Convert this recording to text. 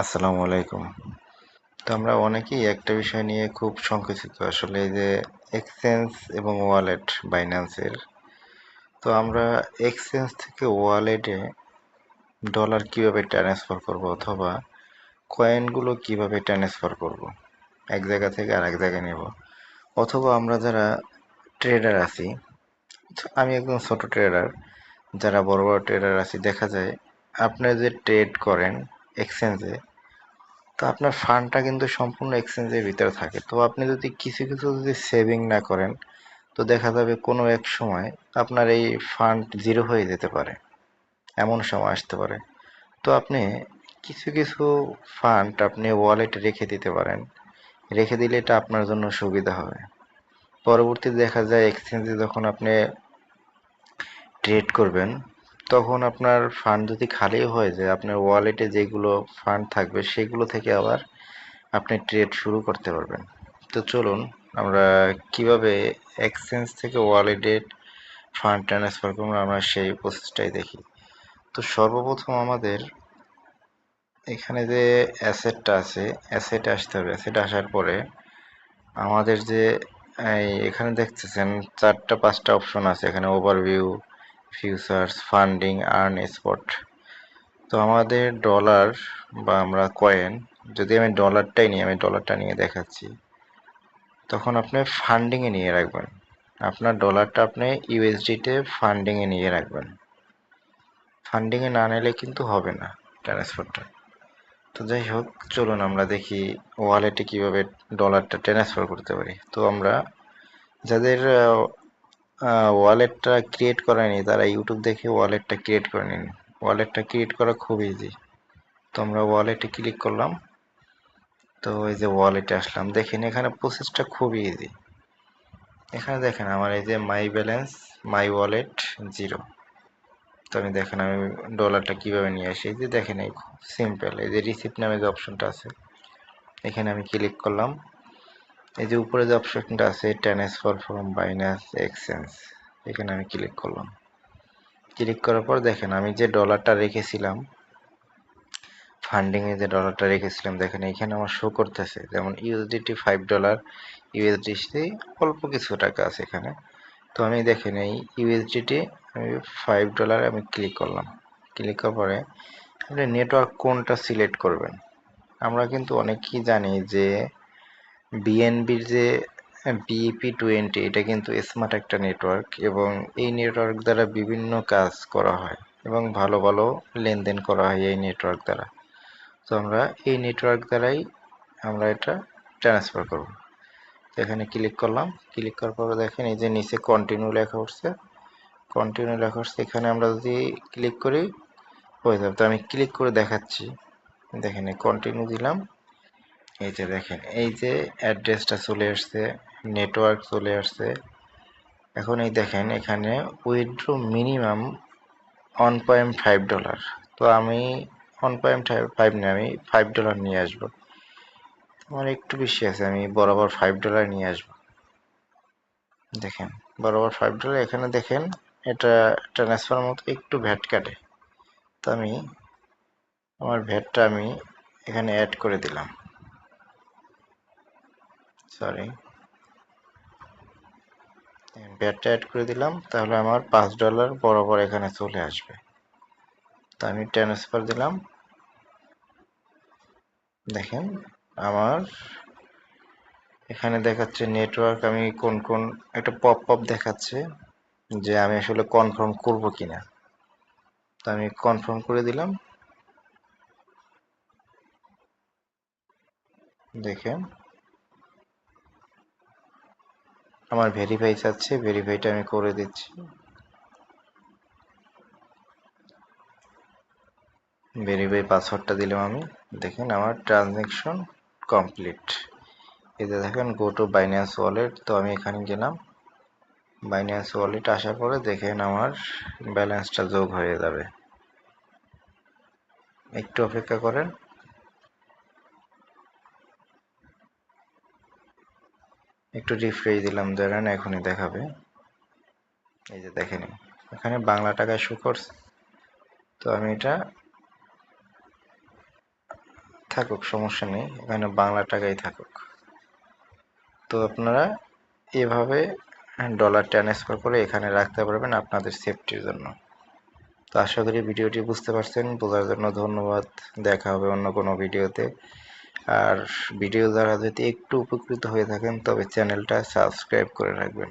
আসসালামু আলাইকুম। তো আমরা অনেকেই একটা বিষয় নিয়ে খুব সংকুচিত আসলে এই যে এক্সচেঞ্জ এবং ওয়ালেট বাইন্যান্সের। তো আমরা এক্সচেঞ্জ থেকে ওয়ালেটে ডলার কিভাবে ট্রান্সফার করব অথবা কয়েনগুলো কিভাবে ট্রান্সফার করব এক জায়গা থেকে আরেক জায়গায় নেব, অথবা আমরা যারা ট্রেডার আছি, আমি একদম ছোট ট্রেডার, যারা বড় বড় ট্রেডার আছি দেখা যায় আপনারা যে ট্রেড করেন এক্সচেঞ্জে, তো আপনার ফান্ডটা কিন্তু সম্পূর্ণ এক্সচেঞ্জের ভিতরে থাকে। তো আপনি যদি কিছু কিছু যদি সেভিং না করেন, তো দেখা যাবে কোনো এক সময় আপনার এই ফান্ড জিরো হয়ে যেতে পারে, এমন সময় আসতে পারে। তো আপনি কিছু কিছু ফান্ড আপনি ওয়ালেটে রেখে দিতে পারেন, রেখে দিলে এটা আপনার জন্য সুবিধা হবে। পরবর্তীতে দেখা যায় এক্সচেঞ্জে যখন আপনি ট্রেড করবেন, তখন আপনার ফান্ড যদি খালি হয়ে যায়, আপনার ওয়ালেটে যেগুলো ফান্ড থাকবে সেগুলো থেকে আবার আপনি ট্রেড শুরু করতে পারবেন। তো চলুন আমরা কিভাবে এক্সচেঞ্জ থেকে ওয়ালেটে ফান্ড ট্রান্সফার করবো, আমরা সেই প্রসেসটাই দেখি। তো সর্বপ্রথম আমাদের এখানে যে অ্যাসেটটা আছে, অ্যাসেটে আসতে হবে। অ্যাসেটে আসার পরে আমাদের যে এখানে দেখতেছেন 4টা 5টা অপশন আছে এখানে: overview, futures, funding, earn, spot. তো আমাদের ডলার বা আমরা কয়েন, যদি আমি ডলারটাই নিই, আমি ডলারটা নিয়ে দেখাচ্ছি, তখন আপনি ফান্ডিংয়ে নিয়ে রাখবেন। আপনার ডলারটা আপনি ইউএসডিতে ফান্ডিংয়ে নিয়ে রাখবেন। ফান্ডিংয়ে না নিলে কিন্তু হবে না ট্রান্সফারটা। তো যাই হোক, চলুন আমরা দেখি ওয়ালেটে কিভাবে ডলারটা ট্রান্সফার করতে পারি। তো আমরা যাদের ওয়ালেটটা ক্রিয়েট করেনি, তারা ইউটিউব দেখে ওয়ালেটটা ক্রিয়েট করে নিন। ওয়ালেটটা ক্রিয়েট করা খুব ইজি। তো আমরা ওয়ালেটে ক্লিক করলাম। তো এই যে ওয়ালেটে আসলাম, দেখেন এখানে প্রসেসটা খুবই ইজি। এখানে দেখেন আমার এই যে মাই ব্যালেন্স, মাই ওয়ালেট, জিরো। তো আমি দেখেন আমি ডলারটা কিভাবে নিয়ে আসি, এই যে দেখেন এই খুব সিম্পল। এই যে রিসিপ্ট নামে যে অপশনটা আছে, এখানে আমি ক্লিক করলাম। এই যে উপরে যে অপশনটা আছে ট্রান্সফার ফ্রম বাইন্যান্স এক্সচেঞ্জ, এখানে আমি ক্লিক করলাম। ক্লিক করার পর দেখেন আমি যে ডলারটা রেখেছিলাম, ফান্ডিংয়ে যে ডলারটা রেখেছিলাম, দেখেন এখানে আমার শো করতেছে যেমন ইউএসডিটি $5, ইউএসডিসি অল্প কিছু টাকা আছে এখানে। তো আমি দেখেন এই ইউএসডিটি আমি $5 আমি ক্লিক করলাম। ক্লিক করার পরে আপনি নেটওয়ার্ক কোনটা সিলেক্ট করবেন। আমরা কিন্তু অনেকেই জানি যে বিএনবির যে বিইপি20, এটা কিন্তু স্মার্ট একটা নেটওয়ার্ক, এবং এই নেটওয়ার্ক দ্বারা বিভিন্ন কাজ করা হয় এবং ভালো ভালো লেনদেন করা হয় এই নেটওয়ার্ক দ্বারা। তো আমরা এই নেটওয়ার্ক দ্বারাই আমরা এটা ট্রান্সফার করব। এখানে ক্লিক করলাম। ক্লিক করার পরে দেখেন এই যে নিচে কন্টিনিউ লেখা উঠছে, কন্টিনিউ লেখা উঠছে। এখানে আমরা যদি ক্লিক করি হয়ে যাবে। তো আমি ক্লিক করে দেখাচ্ছি। দেখেন এই কন্টিনিউ দিলাম। এই যে দেখেন এই যে অ্যাড্রেসটা চলে আসছে, নেটওয়ার্ক চলে আসছে। এখন এই দেখেন এখানে উইথড্র মিনিমাম $1.5। তো আমি 1.5 না, আমি $5 নিয়ে আসবো। আমার একটু বেশি আছে, আমি বরাবর $5 নিয়ে আসবো। দেখেন বরাবর $5। এখানে দেখেন এটা ট্রান্সফার মতো একটু ভ্যাট কাটে। তো আমি আমার ভ্যাটটা আমি এখানে অ্যাড করে দিলাম, সরি, ভ্যাটটা অ্যাড করে দিলাম। তাহলে আমার $5 বরাবর এখানে চলে আসবে। তো আমি ট্রান্সফার দিলাম। দেখেন আমার এখানে দেখাচ্ছে নেটওয়ার্ক, আমি কোন কোন একটা পপ আপ দেখাচ্ছে যে আমি আসলে কনফার্ম করব কিনা। তো আমি কনফার্ম করে দিলাম। দেখেন আমার ভেরিফাই চাচ্ছে, ভেরিফাইটা আমি করে দিচ্ছি। ভেরিফাই পাসওয়ার্ডটা দিলাম আমি। দেখেন আমার ট্রানজ্যাকশন কমপ্লিট। এই যে দেখেন গো টু বাইন্যান্স ওয়ালেট। তো আমি এখানে গেলাম। বাইন্যান্স ওয়ালেট আসার পরে দেখেন আমার ব্যালেন্সটা যোগ হয়ে যাবে। একটু অপেক্ষা করেন। একটু রিফ্রেশ দিলাম, ধরেন এখনই দেখাবে। এই যে দেখেন এখানে বাংলা টাকায় শো করছে। তো আমি এটা থাকুক, সমস্যা নেই, এখানে বাংলা টাকাই থাকুক। তো আপনারা এভাবে ডলার ট্রান্সফার করে এখানে রাখতে পারবেন আপনাদের সেফটির জন্য। তো আশা করি ভিডিওটি বুঝতে পারছেন, বোঝার জন্য ধন্যবাদ। দেখা হবে অন্য কোনো ভিডিওতে। আর ভিডিও দ্বারা যদি একটু উপকৃত হয়ে থাকেন তবে চ্যানেলটা সাবস্ক্রাইব করে রাখবেন।